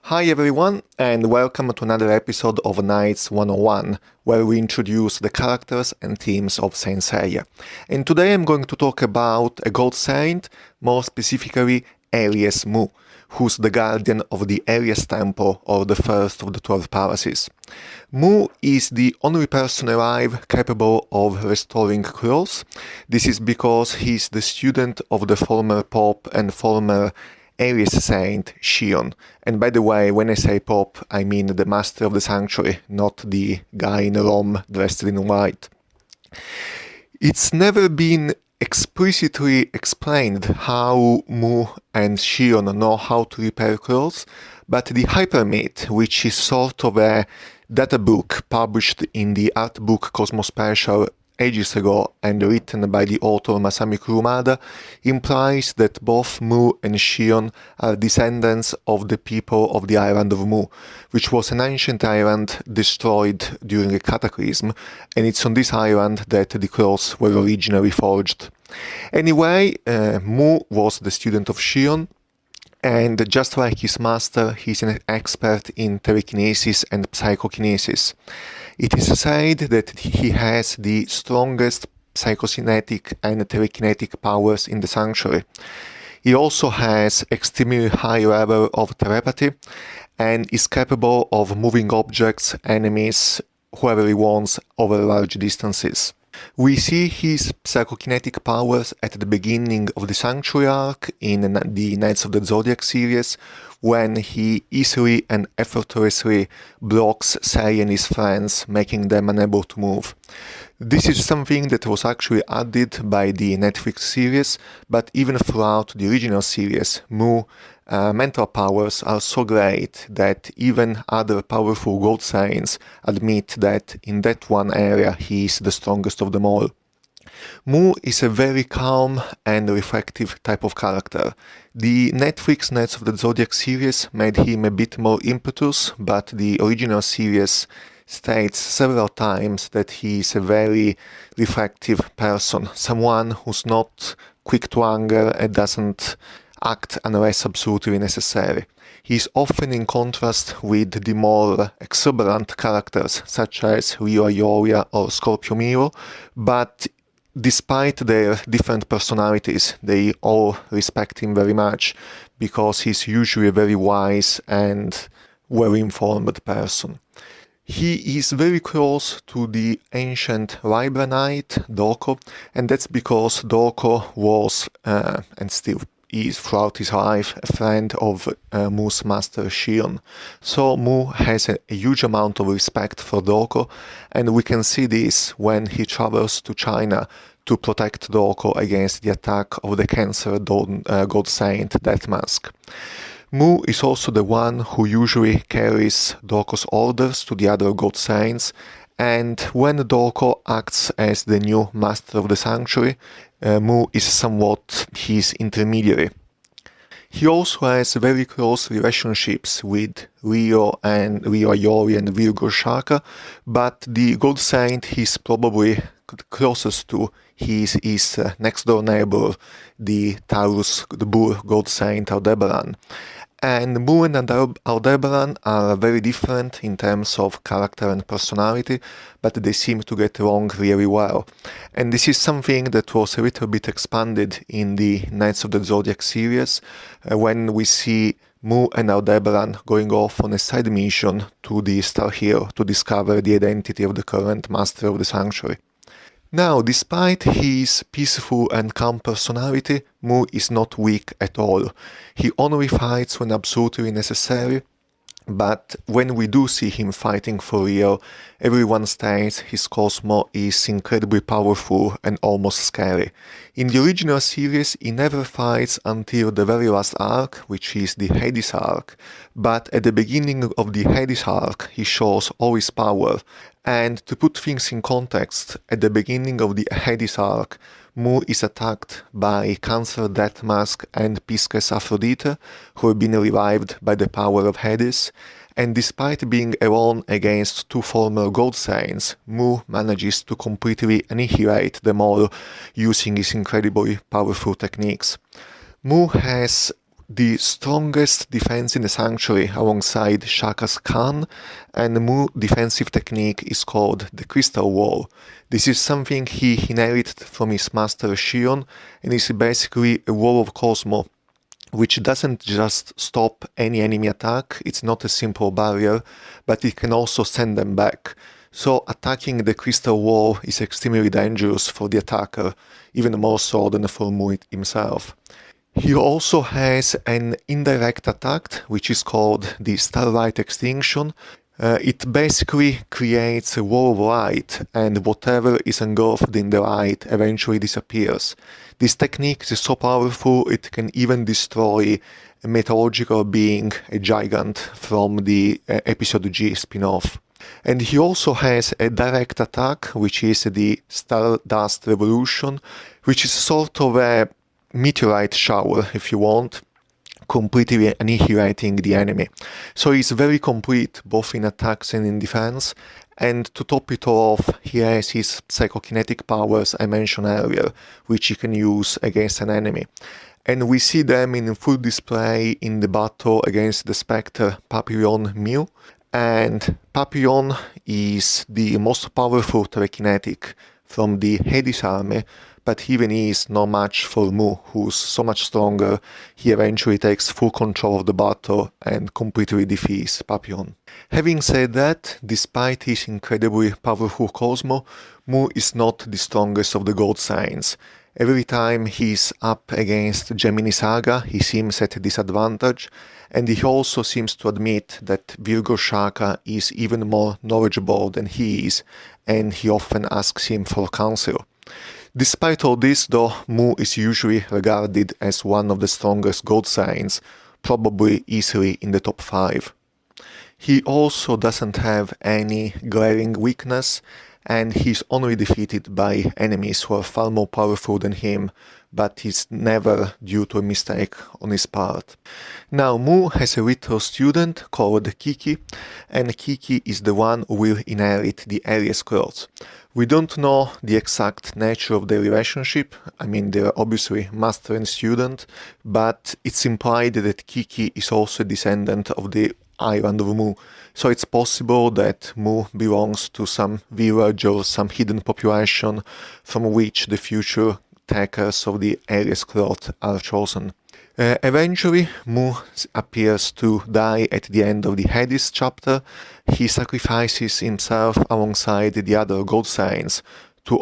Hi everyone, and welcome to another episode of Knights 101, where we introduce the characters and themes of Saint Seiya. And today I'm going to talk about a god saint, more specifically Aries Mu, who's the guardian of the Aries Temple, or the first of the 12 palaces. Mu is the only person alive capable of restoring crows. This is because he's the student of the former Pope and former Aries Saint Shion. And by the way, when I say Pope, I mean the Master of the Sanctuary, not the guy in Rome dressed in white. It's never been explicitly explained how Mu and Shion know how to repair crows, but the Hypermyth, which is sort of a data book published in the art book Cosmospatial ages ago and written by the author Masami Kurumada, implies that both Mu and Shion are descendants of the people of the island of Mu, which was an ancient island destroyed during a cataclysm, and it's on this island that the crows were originally forged. Anyway, Mu was the student of Shion, and just like his master, he's an expert in telekinesis and psychokinesis. It is said that he has the strongest psychokinetic and telekinetic powers in the sanctuary. He also has extremely high level of telepathy and is capable of moving objects, enemies, whoever he wants, over large distances. We see his psychokinetic powers at the beginning of the Sanctuary arc in the Knights of the Zodiac series, when he easily and effortlessly blocks Seiya and his friends, making them unable to move. This is something that was actually added by the Netflix series, but even throughout the original series, Mu's mental powers are so great that even other powerful god saints admit that in that one area he is the strongest of them all. Mu is a very calm and reflective type of character. The Netflix Knights of the Zodiac series made him a bit more impetuous, but the original series states several times that he is a very reflective person, someone who's not quick to anger and doesn't act unless absolutely necessary. He is often in contrast with the more exuberant characters such as Rio Aioria or Scorpio Miro, but despite their different personalities, they all respect him very much because he's usually a very wise and well-informed person. He is very close to the ancient Libra Knight, Doko, and that's because Doko was, and still is throughout his life, a friend of Mu's master Shion. So Mu has a huge amount of respect for Doko, and we can see this when he travels to China to protect Doko against the attack of the Cancer god saint Death Mask. Mu is also the one who usually carries Doko's orders to the other god saints, and when Doko acts as the new master of the sanctuary, Mu is somewhat his intermediary. He also has very close relationships with Rio Aioria and Virgo Shaka, but the god saint he's probably closest to is his next door neighbor, the bull god saint Aldebaran. And Mu and Aldebaran are very different in terms of character and personality, but they seem to get along really well. And this is something that was a little bit expanded in the Knights of the Zodiac series, when we see Mu and Aldebaran going off on a side mission to the Star Hero to discover the identity of the current Master of the Sanctuary. Now, despite his peaceful and calm personality, Mu is not weak at all. He only fights when absolutely necessary, but when we do see him fighting for real, everyone states his Cosmo is incredibly powerful and almost scary. In the original series, he never fights until the very last arc, which is the Hades arc, but at the beginning of the Hades arc, he shows all his power. And to put things in context, at the beginning of the Hades arc, Mu is attacked by Cancer Death Mask and Pisces Aphrodite, who have been revived by the power of Hades, and despite being alone against two former god saints, Mu manages to completely annihilate them all using his incredibly powerful techniques. Mu has the strongest defense in the sanctuary alongside Shaka's Khan, and Mu's defensive technique is called the Crystal Wall. This is something he inherited from his master Shion, and is basically a wall of Cosmo, which doesn't just stop any enemy attack. It's not a simple barrier, but it can also send them back. So attacking the crystal wall is extremely dangerous for the attacker, even more so than for Mu himself. He also has an indirect attack, which is called the Starlight Extinction. It basically creates a wall of light, and whatever is engulfed in the light eventually disappears. This technique is so powerful it can even destroy a mythological being, a gigant from the Episode G spin-off. And he also has a direct attack, which is the Stardust Revolution, which is sort of a meteorite shower, if you want, completely annihilating the enemy. So he's very complete, both in attacks and in defense. And to top it off, he has his psychokinetic powers I mentioned earlier, which he can use against an enemy. And we see them in full display in the battle against the Spectre Papillon Mu. And Papillon is the most powerful telekinetic from the Hades army, but even he is no match for Mu, who's so much stronger. He eventually takes full control of the battle and completely defeats Papillon. Having said that, despite his incredibly powerful Cosmo, Mu is not the strongest of the gold signs. Every time he's up against Gemini Saga, he seems at a disadvantage, and he also seems to admit that Virgo Shaka is even more knowledgeable than he is, and he often asks him for counsel. Despite all this, though, Mu is usually regarded as one of the strongest gold signs, probably easily in the top 5. He also doesn't have any glaring weakness, and he's only defeated by enemies who are far more powerful than him, but it's never due to a mistake on his part. Now, Mu has a little student called Kiki, and Kiki is the one who will inherit the Aries clothes. We don't know the exact nature of their relationship. I mean, they're obviously master and student, but it's implied that Kiki is also a descendant of the island of Mu. So it's possible that Mu belongs to some village or some hidden population from which the future takers of the Aries cloth are chosen. Eventually, Mu appears to die at the end of the Hades chapter. He sacrifices himself alongside the other gold signs to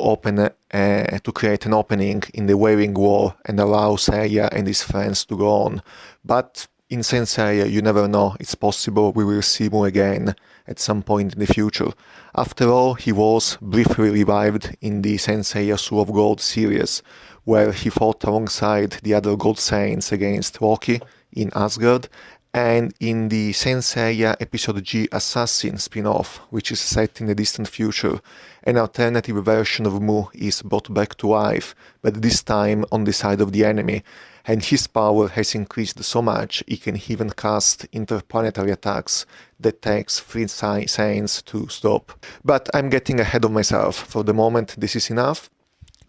create an opening in the Waving Wall and allow Seiya and his friends to go on. But in Saint Seiya, you never know, it's possible we will see Mu again at some point in the future. After all, he was briefly revived in the Saint Seiya Soul of Gold series, where he fought alongside the other gold saints against Loki in Asgard, and in the Saint Seiya Episode G Assassin spin-off, which is set in the distant future, an alternative version of Mu is brought back to life, but this time on the side of the enemy, and his power has increased so much he can even cast interplanetary attacks that takes 3 saints to stop. But I'm getting ahead of myself. For the moment, this is enough.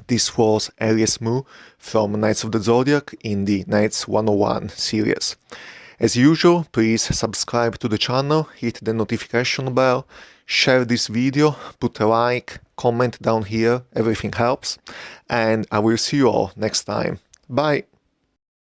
This was Aries Mu from Knights of the Zodiac in the Knights 101 series. As usual, please subscribe to the channel, hit the notification bell, share this video, put a like, comment down here, everything helps, and I will see you all next time. Bye!